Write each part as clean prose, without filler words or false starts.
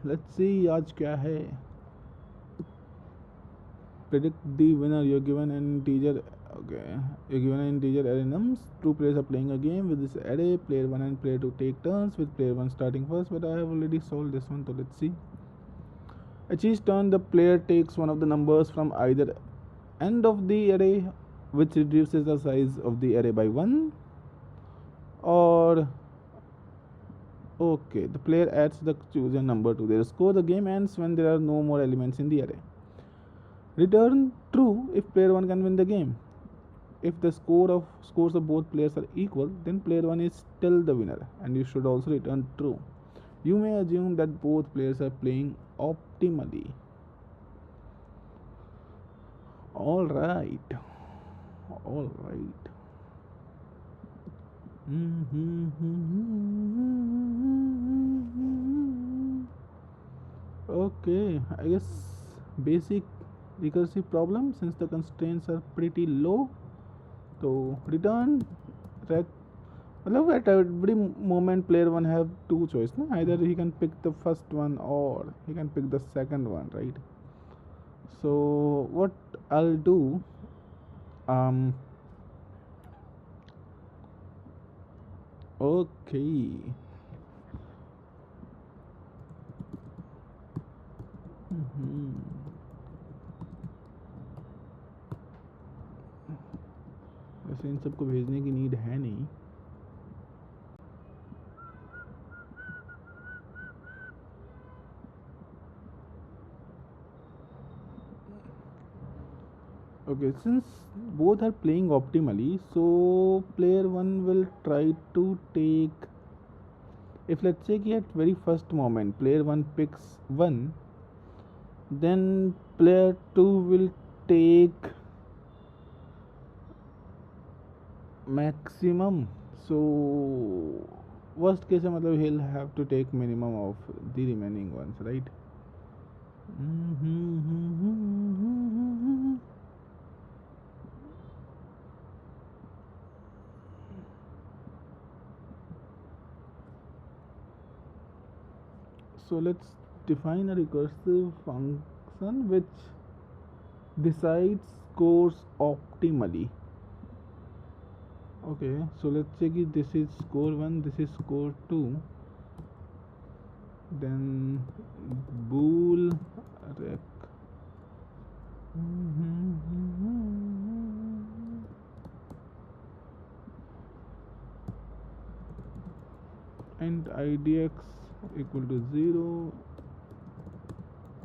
let's see आज क्या है. Predict the winner. You're given an integer. Okay, you're given an integer array nums. Two players are playing a game with this array. Player 1 and player 2 take turns, with player 1 starting first, but I have already solved this one, so let's see. At each turn, the player takes one of the numbers from either end of the array, which reduces the size of the array by 1, or okay, the player adds the chosen number to their score. The game ends when there are no more elements in the array. Return true if player 1 can win the game. If the scores of both players are equal, then player 1 is still the winner, and you should also return true. You may assume that both players are playing optimally. All right. Okay, I guess basic recursive problem, since the constraints are pretty low. So return rec. At every moment player 1 have two choices. No? Either he can pick the first one or he can pick the second one, right? So what I'll do, okay. वैसे इन सबको भेजने की need है नहीं. Okay, since both are playing optimally, so player 1 will try to take, if let's say at very first moment player 1 picks 1, then player 2 will take maximum. So worst case मतलब he'll have to take minimum of the remaining ones, right? So let's define a recursive function which decides scores optimally. Okay, so let's say this is score 1, this is score 2, then bool rec and idx equal to 0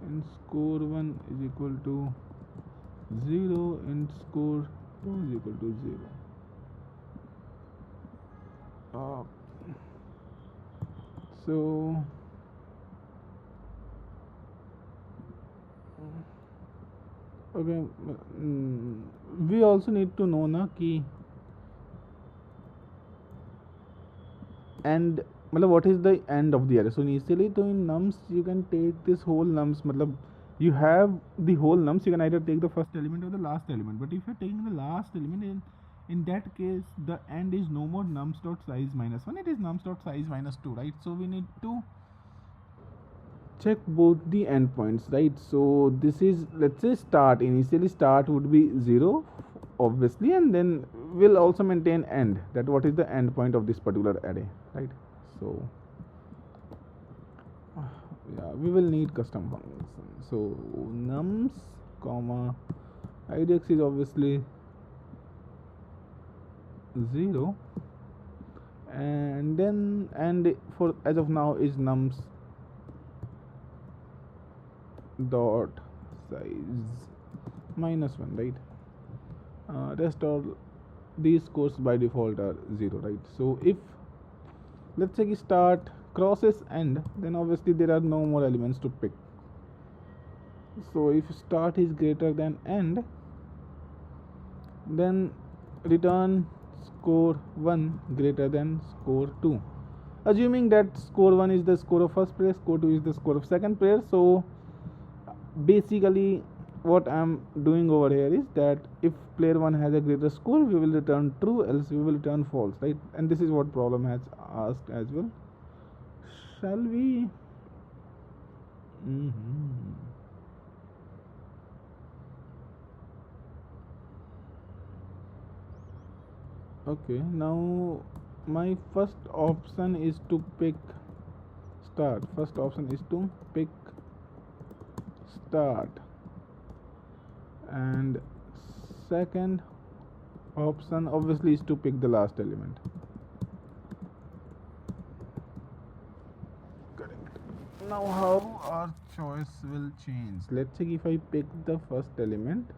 and score 1 is equal to 0 and score 2 is equal to 0. So okay, we also need to know na ki and what is the end of the array. So initially to in nums you can take this whole nums, you have the whole nums, you can either take the first element or the last element, but if you're taking the last element, in that case the end is no more nums dot size minus 1, it is nums dot size minus 2, right? So we need to check both the endpoints, right? So this is, let's say start, initially start would be 0 obviously, and then we'll also maintain end, that what is the endpoint of this particular array, right? So yeah, we will need custom function. So nums comma idx is obviously 0, and then and for as of now is nums dot size minus 1, right? Rest all these scores by default are 0, right? So if let's say start crosses end, then obviously there are no more elements to pick. So if start is greater than end, then return score 1 greater than score 2, assuming that score 1 is the score of first player, score 2 is the score of second player. So basically what I'm doing over here is that if player 1 has a greater score, we will return true, else we will return false, right? And this is what problem has asked as well. Shall we Mm-hmm. Okay, now my first option is to pick start. First option is to pick start, and second option obviously is to pick the last element. Correct. Now how our choice will change? Let's say if I pick the first element.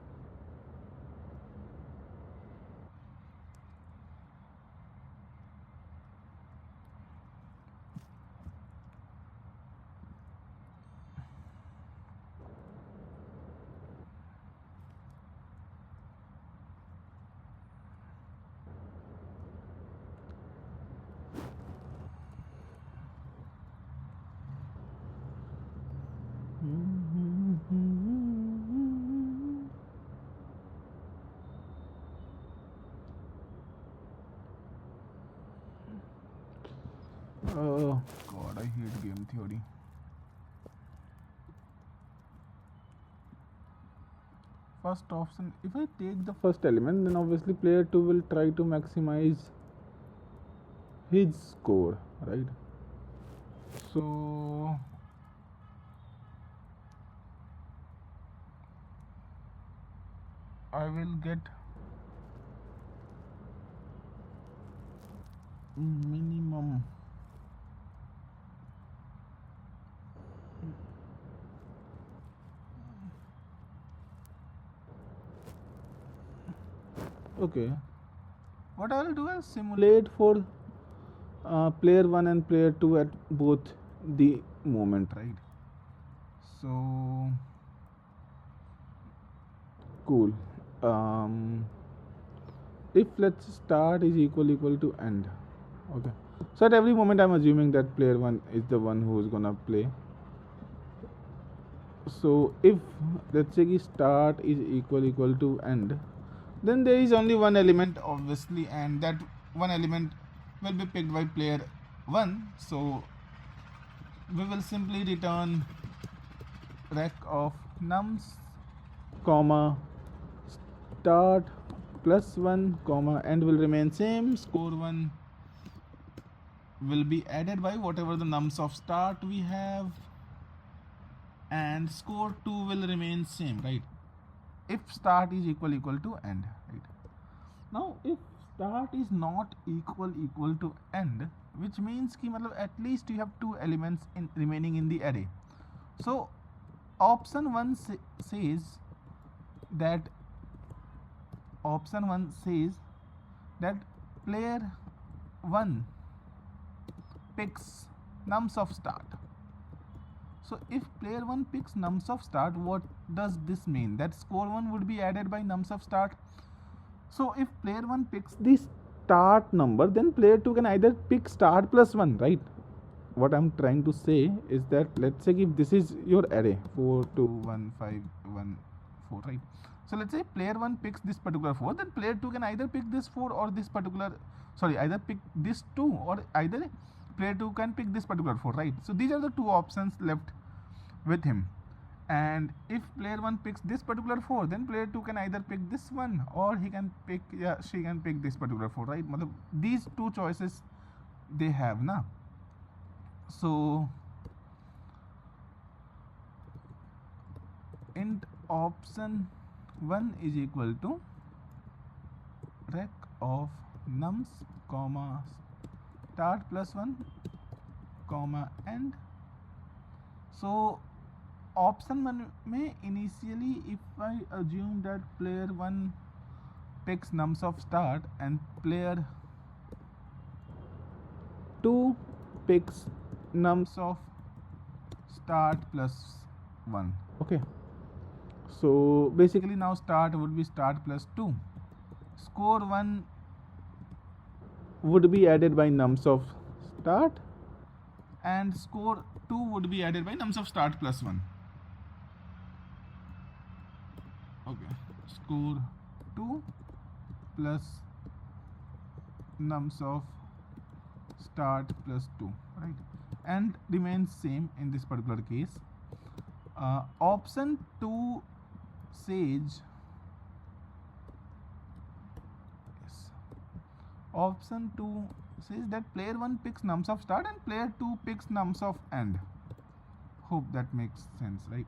Oh god, I hate game theory. First option, if I take the first element, then obviously player 2 will try to maximize his score, right? So I will get minimum. Okay, what I will do is simulate for player 1 and player 2 at both the moment, right? So cool. If let's start is equal to end. Okay, so at every moment I'm assuming that player 1 is the one who is gonna play. So if let's say start is equal to end, then there is only one element obviously, and that one element will be picked by player 1. So we will simply return rec of nums comma start plus 1 comma end will remain same. Score 1 will be added by whatever the nums of start we have, and score 2 will remain same, right? If start is equal to end, right? Now if start is not equal to end, which means ki matlab at least you have two elements in remaining in the array. So option 1 says that player 1 picks nums of start. So if player 1 picks nums of start, what does this mean? That score 1 would be added by nums of start. So if player 1 picks the start number, then player 2 can either pick start plus 1, right? What I'm trying to say is that let's say if this is your array 4 2 1 5 1 4, right? So let's say player 1 picks this particular 4, then player 2 can either pick this 4 or this particular, either pick this 2 or either player 2 can pick this particular 4, right? So these are the two options left with him. And if player 1 picks this particular 4, then player 2 can either pick this one or she can pick this particular 4, right? These two choices they have na. So int option 1 is equal to rec of nums comma start plus 1 comma end. So option 1 में initially if I assume that player 1 picks nums of start and player 2 picks nums of start plus 1. Okay, so basically now start would be start plus 2. Score 1 would be added by nums of start, and score 2 would be added by nums of start plus 1. Okay, score 2 plus nums of start plus 2, right? And remains same in this particular case. Option 2 says, yes, option 2 says that player 1 picks nums of start and player 2 picks nums of end. Hope that makes sense, right?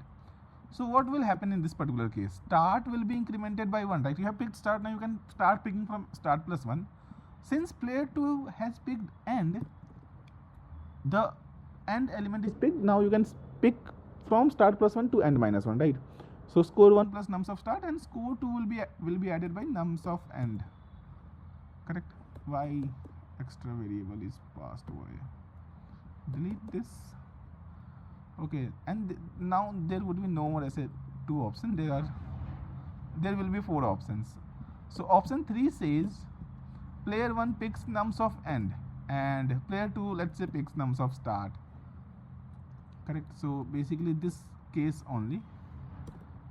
So what will happen in this particular case? Start will be incremented by 1, right? You have picked start, now you can start picking from start plus 1. Since player 2 has picked end, the end element is picked. Now you can pick from start plus 1 to end minus 1, right? So score 1 plus nums of start and score 2 will be added by nums of end. Correct? Why extra variable is passed over here? Delete this. Okay, and now there would be no more as a 2 option. There will be 4 options. So option 3 says player 1 picks nums of end and player 2, let's say, picks nums of start. Correct? So basically this case only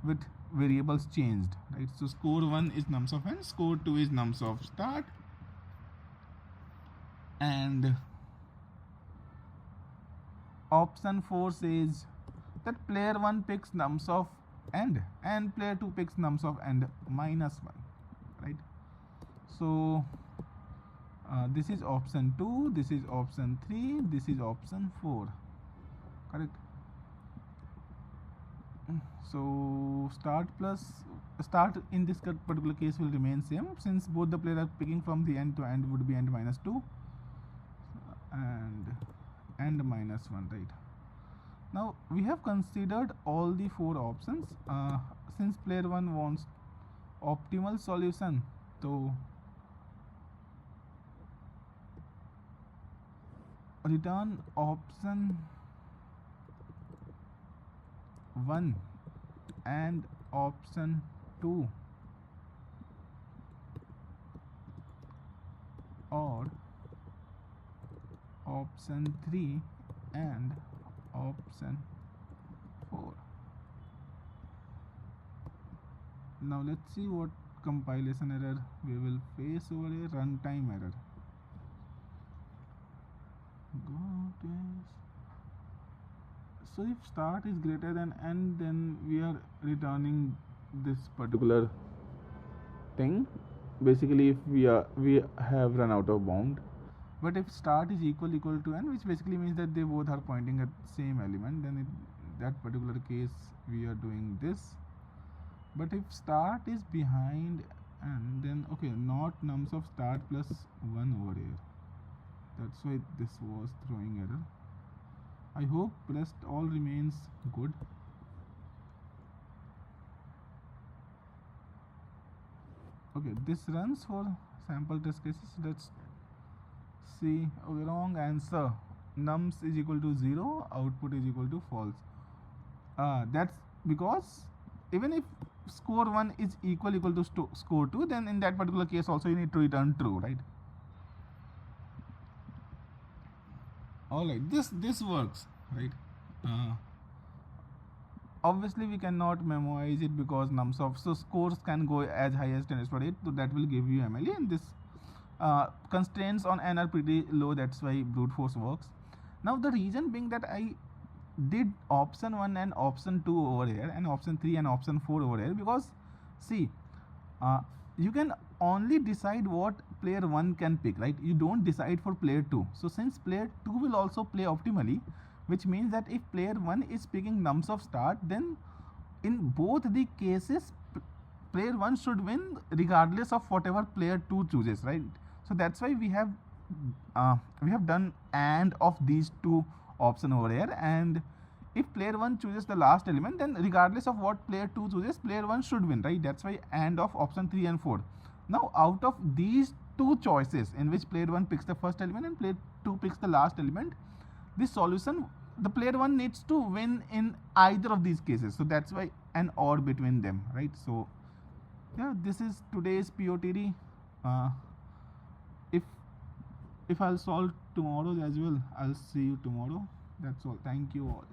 with variables changed, right? So score 1 is nums of end, score 2 is nums of start, and option 4 says that player 1 picks nums of end and player 2 picks nums of end minus 1, right? So this is option 2, this is option 3, this is option 4. Correct? So start in this particular case will remain same, since both the players are picking from the end to end would be end minus 2 and end minus 1, right? Now we have considered all the 4 options. Since player 1 wants optimal solution, so return option 1 and option 2 or option 3 and option 4. Now let's see what compilation error we will face over a runtime error. So if start is greater than end, then we are returning this particular thing. Basically, if we have run out of bound. But if start is equal to end, which basically means that they both are pointing at same element, then in that particular case we are doing this. But if start is behind end, then okay, not nums of start plus 1 over here. That's why this was throwing error. I hope rest all remains good. Okay, this runs for sample test cases. Let's see. Okay, wrong answer. Nums is equal to 0, output is equal to false. That's because even if score 1 is equal to score 2, then in that particular case also you need to return true, right? Alright, this works, right? Obviously we cannot memoize it because nums of scores can go as high as 10^8, so that will give you MLE, and this constraints on n are pretty low. That's why brute force works. Now the reason being that I did option 1 and option 2 over here and option 3 and option 4 over here, because see, you can only decide what player 1 can pick, right? You don't decide for player 2. So since player 2 will also play optimally, which means that if player 1 is picking nums of start, then in both the cases player 1 should win regardless of whatever player 2 chooses, right? So that's why we have done and of these 2 option over here, and if player 1 chooses the last element, then regardless of what player 2 chooses, player 1 should win, right? That's why and of option 3 and 4. Now out of these 2 choices in which player 1 picks the first element and player 2 picks the last element, this solution, the player 1 needs to win in either of these cases. So that's why an or between them, right? So yeah, this is today's POTD. If I'll solve tomorrow as well, I'll see you tomorrow. That's all. Thank you all.